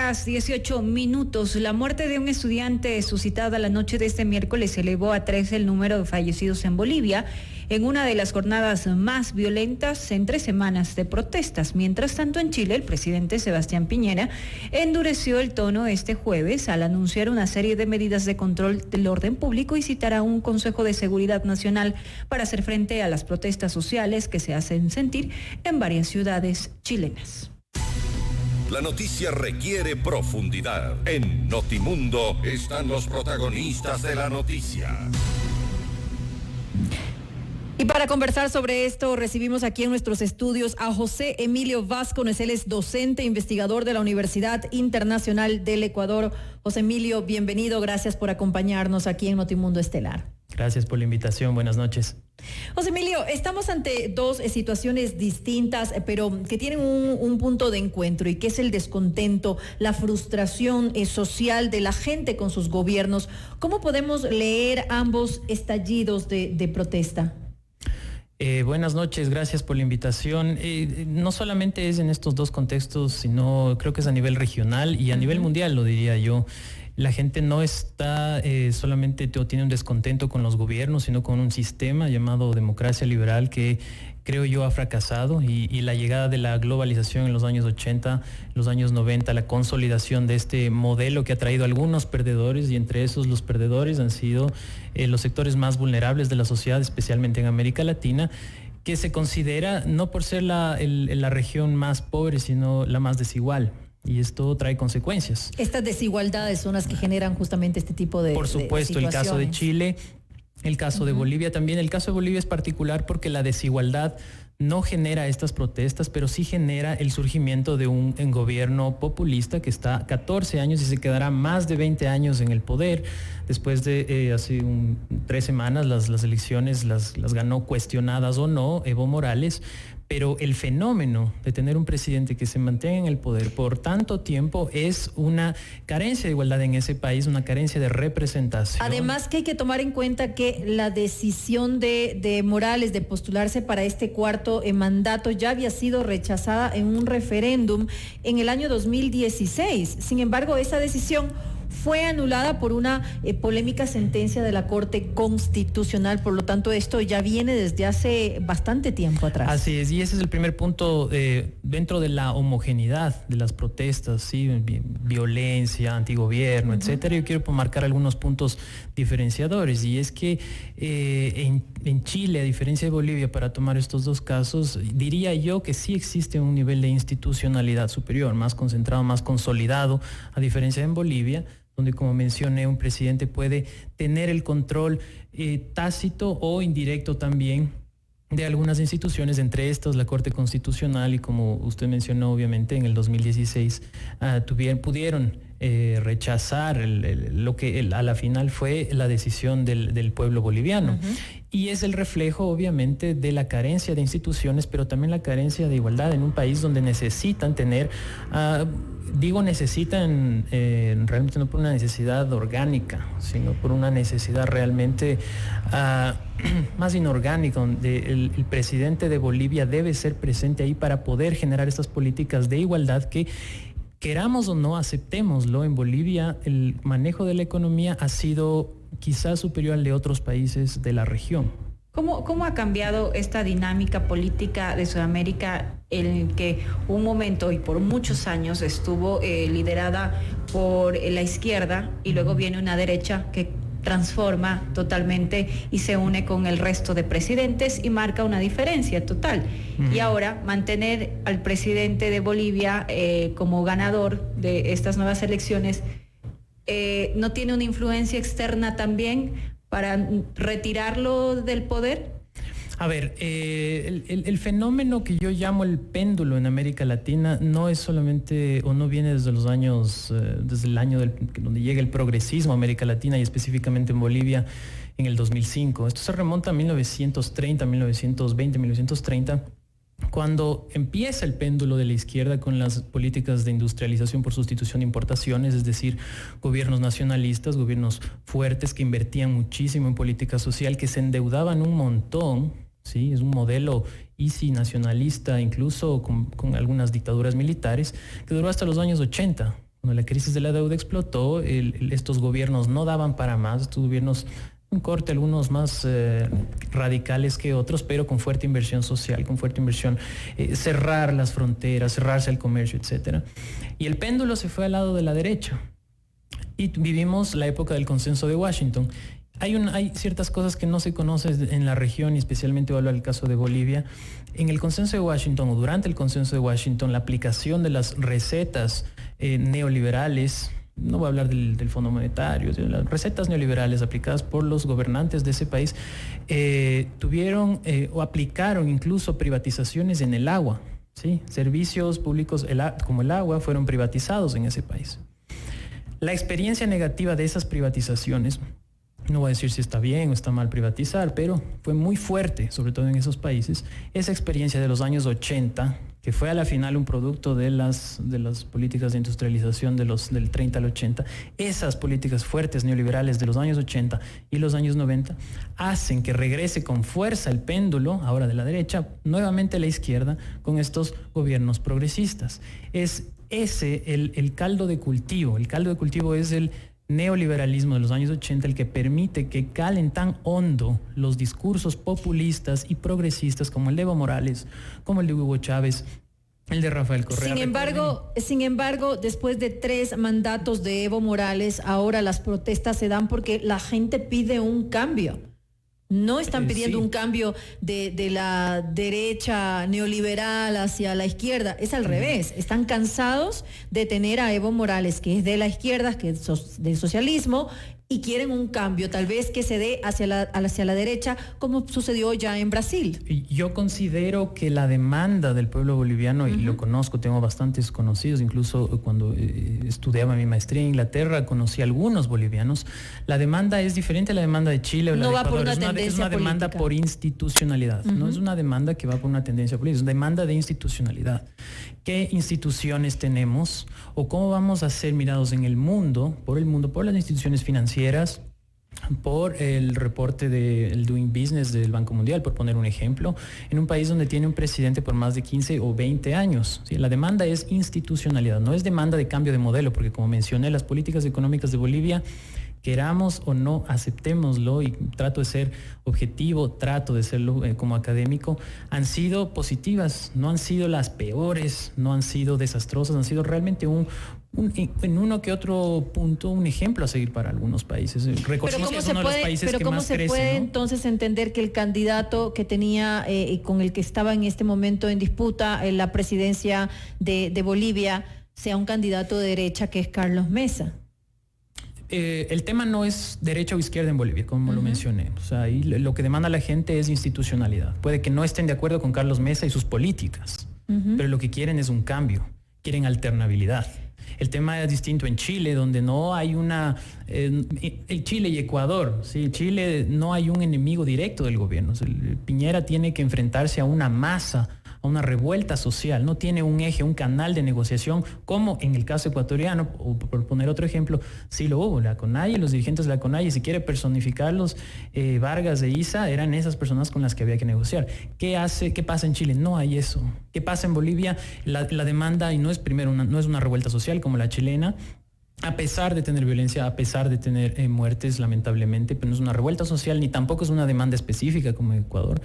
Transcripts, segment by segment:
horas 18 minutos. La muerte de un estudiante suscitada la noche de este miércoles elevó a 3 el número de fallecidos en Bolivia en una de las jornadas más violentas en 3 semanas de protestas. Mientras tanto, en Chile, el presidente Sebastián Piñera endureció el tono este jueves al anunciar una serie de medidas de control del orden público y citar a un Consejo de Seguridad Nacional para hacer frente a las protestas sociales que se hacen sentir en varias ciudades chilenas. La noticia requiere profundidad. En Notimundo están los protagonistas de la noticia. Y para conversar sobre esto, recibimos aquí en nuestros estudios a José Emilio Vázquez. Él es docente, investigador de la Universidad Internacional del Ecuador. José Emilio, bienvenido. Gracias por acompañarnos aquí en Notimundo Estelar. Gracias por la invitación. Buenas noches. José Emilio, estamos ante dos situaciones distintas, pero que tienen un punto de encuentro, y que es el descontento, la frustración social de la gente con sus gobiernos. ¿Cómo podemos leer ambos estallidos de protesta? Buenas noches, gracias por la invitación. No solamente es en estos dos contextos, sino creo que es a nivel regional y a nivel mundial, lo diría yo. La gente no está solamente tiene un descontento con los gobiernos, sino con un sistema llamado democracia liberal que creo yo ha fracasado, y la llegada de la globalización en los años 80, los años 90, la consolidación de este modelo que ha traído algunos perdedores, y entre esos los perdedores han sido los sectores más vulnerables de la sociedad, especialmente en América Latina, que se considera no por ser la región más pobre, sino la más desigual. Y esto trae consecuencias. Estas desigualdades son las que generan justamente este tipo de Por supuesto, el caso de Chile, el caso de Bolivia también. El caso de Bolivia es particular porque la desigualdad no genera estas protestas, pero sí genera el surgimiento de un gobierno populista que está 14 años y se quedará más de 20 años en el poder. Después de hace 3 semanas las elecciones las ganó, cuestionadas o no, Evo Morales. Pero el fenómeno de tener un presidente que se mantenga en el poder por tanto tiempo es una carencia de igualdad en ese país, una carencia de representación. Además, que hay que tomar en cuenta que la decisión de Morales de postularse para este cuarto mandato ya había sido rechazada en un referéndum en el año 2016. Sin embargo, esa decisión fue anulada por una polémica sentencia de la Corte Constitucional. Por lo tanto, esto ya viene desde hace bastante tiempo atrás. Así es, y ese es el primer punto dentro de la homogeneidad de las protestas, ¿sí? Violencia, antigobierno, etcétera. Yo quiero marcar algunos puntos diferenciadores, y es que en Chile, a diferencia de Bolivia, para tomar estos dos casos, diría yo que sí existe un nivel de institucionalidad superior, más concentrado, más consolidado, a diferencia de en Bolivia, donde, como mencioné, un presidente puede tener el control tácito o indirecto también de algunas instituciones, entre estas la Corte Constitucional, y como usted mencionó, obviamente en el 2016 pudieron rechazar lo que a la final fue la decisión del pueblo boliviano. Y es el reflejo, obviamente, de la carencia de instituciones, pero también la carencia de igualdad en un país donde necesitan tener, necesitan realmente no por una necesidad orgánica, sino por una necesidad realmente más inorgánica, donde el presidente de Bolivia debe ser presente ahí para poder generar estas políticas de igualdad que, queramos o no, aceptémoslo, en Bolivia el manejo de la economía ha sido quizás superior al de otros países de la región. ¿Cómo ha cambiado esta dinámica política de Sudamérica, en el que un momento y por muchos años estuvo liderada por la izquierda, y luego viene una derecha que transforma totalmente y se une con el resto de presidentes y marca una diferencia total? Y ahora mantener al presidente de Bolivia como ganador de estas nuevas elecciones, ¿no tiene una influencia externa también para retirarlo del poder? A ver, el fenómeno que yo llamo el péndulo en América Latina no es solamente, o no viene desde los años, desde el año donde llega el progresismo a América Latina, y específicamente en Bolivia en el 2005. Esto se remonta a 1930, 1920, 1930, cuando empieza el péndulo de la izquierda con las políticas de industrialización por sustitución de importaciones, es decir, gobiernos nacionalistas, gobiernos fuertes que invertían muchísimo en política social, que se endeudaban un montón, ¿sí? Es un modelo easy nacionalista, incluso con algunas dictaduras militares, que duró hasta los años 80, Cuando la crisis de la deuda explotó, estos gobiernos no daban para más, estos gobiernos, un corte, algunos más radicales que otros, pero con fuerte inversión social, con fuerte inversión, cerrar las fronteras, cerrarse al comercio, etcétera. Y el péndulo se fue al lado de la derecha. Y vivimos la época del consenso de Washington. Hay ciertas cosas que no se conocen en la región, y especialmente voy a hablar del caso de Bolivia. En el consenso de Washington, o durante el consenso de Washington, la aplicación de las recetas neoliberales, no voy a hablar del Fondo Monetario, de las recetas neoliberales aplicadas por los gobernantes de ese país, tuvieron o aplicaron incluso privatizaciones en el agua, ¿sí? Servicios públicos como el agua fueron privatizados en ese país. La experiencia negativa de esas privatizaciones, no voy a decir si está bien o está mal privatizar, pero fue muy fuerte, sobre todo en esos países, esa experiencia de los años 80, que fue a la final un producto de las políticas de industrialización del 30 al 80, esas políticas fuertes neoliberales de los años 80 y los años 90 hacen que regrese con fuerza el péndulo, ahora de la derecha, nuevamente a la izquierda, con estos gobiernos progresistas. Es ese el caldo de cultivo. El caldo de cultivo es el neoliberalismo de los años 80, el que permite que calen tan hondo los discursos populistas y progresistas como el de Evo Morales, como el de Hugo Chávez, el de Rafael Correa. Sin embargo, después de 3 mandatos de Evo Morales, ahora las protestas se dan porque la gente pide un cambio. No están pidiendo un cambio de la derecha neoliberal hacia la izquierda, es al revés. Están cansados de tener a Evo Morales, que es de la izquierda, que es del socialismo, y quieren un cambio, tal vez que se dé hacia la derecha, como sucedió ya en Brasil. Yo considero que la demanda del pueblo boliviano, y lo conozco, tengo bastantes conocidos, incluso cuando estudiaba mi maestría en Inglaterra, conocí a algunos bolivianos. La demanda es diferente a la demanda de Chile o la de Ecuador. Es una demanda por institucionalidad, no es una demanda que va por una tendencia política, es una demanda de institucionalidad. ¿Qué instituciones tenemos o cómo vamos a ser mirados en el mundo, por las instituciones financieras, por el reporte del Doing Business del Banco Mundial, por poner un ejemplo, en un país donde tiene un presidente por más de 15 o 20 años? ¿Sí? La demanda es institucionalidad, no es demanda de cambio de modelo, porque como mencioné, las políticas económicas de Bolivia, queramos o no, aceptémoslo, y trato de ser objetivo, trato de serlo como académico, han sido positivas, no han sido las peores, no han sido desastrosas, han sido realmente en uno que otro punto un ejemplo a seguir para algunos países. Recordemos que es uno de los países que más crece. Pero ¿cómo se puede entonces entender que el candidato que tenía y con el que estaba en este momento en disputa en la presidencia de Bolivia sea un candidato de derecha, que es Carlos Mesa? El tema no es derecha o izquierda en Bolivia, como lo mencioné. O sea, ahí lo que demanda la gente es institucionalidad. Puede que no estén de acuerdo con Carlos Mesa y sus políticas, pero lo que quieren es un cambio, quieren alternabilidad. El tema es distinto en Chile, donde no hay Chile y Ecuador, ¿sí? Chile no hay un enemigo directo del gobierno. O sea, Piñera tiene que enfrentarse a una masa, a una revuelta social, no tiene un eje, un canal de negociación, como en el caso ecuatoriano, o por poner otro ejemplo, sí lo hubo. La CONAIE, los dirigentes de la CONAIE, si quiere personificarlos, Vargas de Isa, eran esas personas con las que había que negociar. ¿Qué pasa en Chile? No hay eso. ¿Qué pasa en Bolivia? La demanda, y no es no es una revuelta social como la chilena, a pesar de tener violencia, a pesar de tener muertes, lamentablemente, pero no es una revuelta social, ni tampoco es una demanda específica como en Ecuador.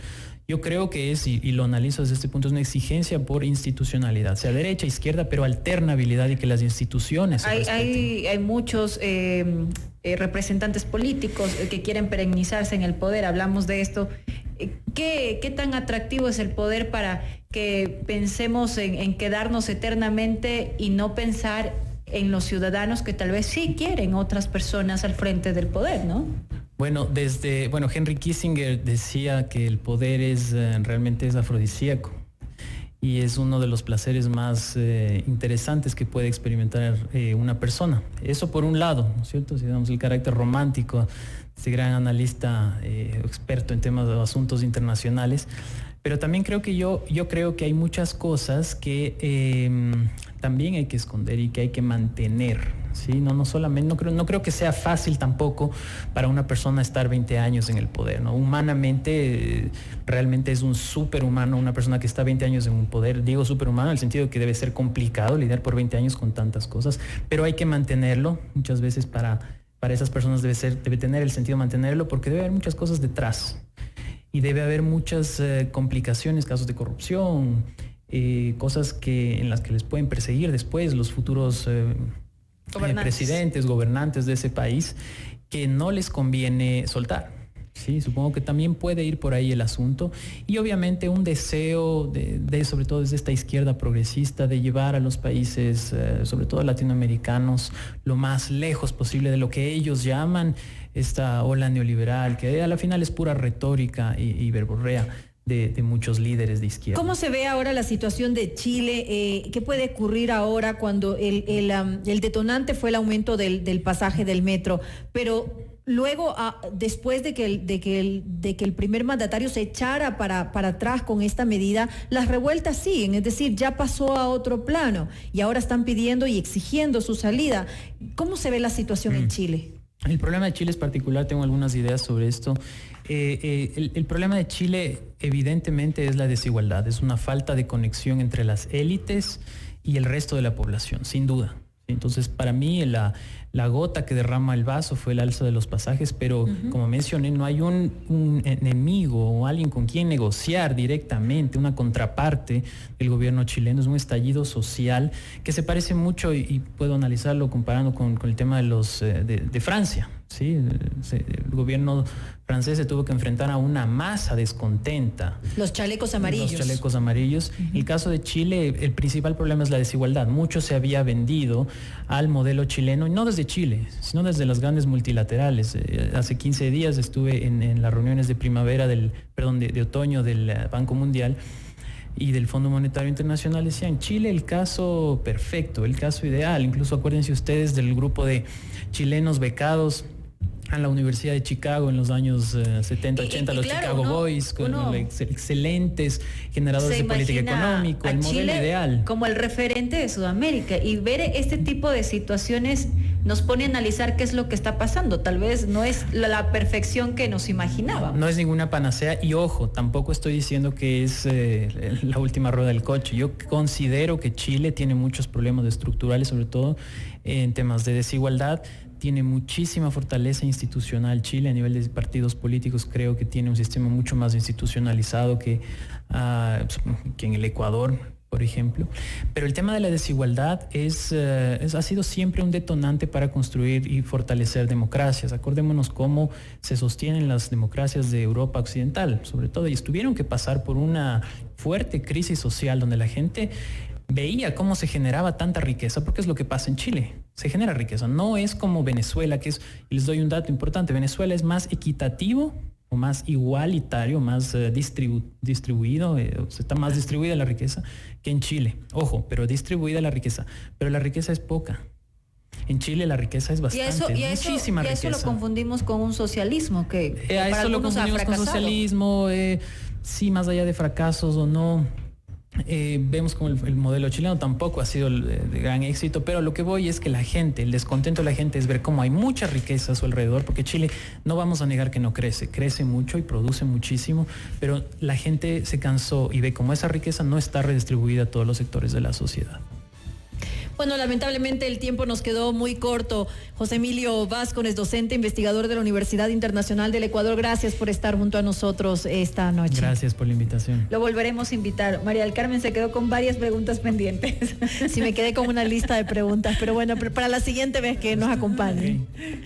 Yo creo que es, y lo analizo desde este punto, es una exigencia por institucionalidad, sea derecha, izquierda, pero alternabilidad, y que las instituciones hay muchos representantes políticos que quieren perennizarse en el poder. Hablamos de esto. ¿Qué tan atractivo es el poder para que pensemos en quedarnos eternamente y no pensar en los ciudadanos que tal vez sí quieren otras personas al frente del poder, ¿no? Bueno, Henry Kissinger decía que el poder realmente es afrodisíaco, y es uno de los placeres más interesantes que puede experimentar una persona. Eso por un lado, ¿no es cierto? Si damos el carácter romántico, este gran analista experto en temas de asuntos internacionales. Pero también creo que yo creo que hay muchas cosas que también hay que esconder y que hay que mantener. ¿sí? No solamente, no creo que sea fácil tampoco para una persona estar 20 años en el poder, ¿no? Humanamente, realmente es un superhumano, una persona que está 20 años en un poder. Digo superhumano en el sentido de que debe ser complicado lidiar por 20 años con tantas cosas, pero hay que mantenerlo. Muchas veces para esas personas debe tener el sentido mantenerlo, porque debe haber muchas cosas detrás y debe haber muchas complicaciones, casos de corrupción, cosas en las que les pueden perseguir después los futuros presidentes, gobernantes de ese país, que no les conviene soltar. Sí, supongo que también puede ir por ahí el asunto, y obviamente un deseo de sobre todo desde esta izquierda progresista, de llevar a los países, sobre todo latinoamericanos, lo más lejos posible de lo que ellos llaman esta ola neoliberal, que a la final es pura retórica y verborrea de muchos líderes de izquierda. ¿Cómo se ve ahora la situación de Chile? ¿Qué puede ocurrir ahora cuando el detonante fue el aumento del pasaje del metro? Pero luego, después de que el primer mandatario se echara para atrás con esta medida, las revueltas siguen, es decir, ya pasó a otro plano y ahora están pidiendo y exigiendo su salida. ¿Cómo se ve la situación en Chile? El problema de Chile es particular, tengo algunas ideas sobre esto. El problema de Chile evidentemente es la desigualdad, es una falta de conexión entre las élites y el resto de la población, sin duda. Entonces, para mí la gota que derrama el vaso fue el alza de los pasajes, pero como mencioné, no hay un enemigo o alguien con quien negociar directamente, una contraparte del gobierno chileno. Es un estallido social que se parece mucho, y puedo analizarlo comparando con el tema de Francia. Sí, el gobierno francés se tuvo que enfrentar a una masa descontenta. Los chalecos amarillos. Los chalecos amarillos. El caso de Chile, el principal problema es la desigualdad. Mucho se había vendido al modelo chileno, y no desde Chile, sino desde las grandes multilaterales. Hace 15 días estuve en las reuniones de primavera de otoño del Banco Mundial y del Fondo Monetario Internacional. Decían, Chile el caso perfecto, el caso ideal. Incluso acuérdense ustedes del grupo de chilenos becados a la Universidad de Chicago en los años 70, 80, los claro, Chicago Boys, con excelentes generadores de política económica, el modelo Chile ideal. Como el referente de Sudamérica, y ver este tipo de situaciones nos pone a analizar qué es lo que está pasando. Tal vez no es la perfección que nos imaginábamos. No es ninguna panacea, y ojo, tampoco estoy diciendo que es la última rueda del coche. Yo considero que Chile tiene muchos problemas estructurales, sobre todo en temas de desigualdad. Tiene muchísima fortaleza institucional Chile a nivel de partidos políticos. Creo que tiene un sistema mucho más institucionalizado que en el Ecuador, por ejemplo. Pero el tema de la desigualdad ha sido siempre un detonante para construir y fortalecer democracias. Acordémonos cómo se sostienen las democracias de Europa occidental, sobre todo, y tuvieron que pasar por una fuerte crisis social donde la gente veía cómo se generaba tanta riqueza, porque es lo que pasa en Chile. Se genera riqueza. No es como Venezuela, y les doy un dato importante, Venezuela es más equitativo o más igualitario, más distribuido, está más distribuida la riqueza que en Chile. Ojo, pero distribuida la riqueza. Pero la riqueza es poca. En Chile la riqueza es bastante, muchísima riqueza. Y eso lo confundimos con un socialismo que a para eso lo algunos ha confundimos con fracasado. socialismo, sí, más allá de fracasos o no. Vemos como el modelo chileno tampoco ha sido de gran éxito, pero lo que voy es que el descontento de la gente es ver cómo hay mucha riqueza a su alrededor, porque Chile, no vamos a negar que no crece mucho y produce muchísimo, pero la gente se cansó y ve cómo esa riqueza no está redistribuida a todos los sectores de la sociedad. Bueno, lamentablemente el tiempo nos quedó muy corto. José Emilio Vázquez, docente, investigador de la Universidad Internacional del Ecuador, gracias por estar junto a nosotros esta noche. Gracias por la invitación. Lo volveremos a invitar. María del Carmen se quedó con varias preguntas pendientes. Sí, me quedé con una lista de preguntas, pero bueno, para la siguiente vez que nos acompañe. Okay.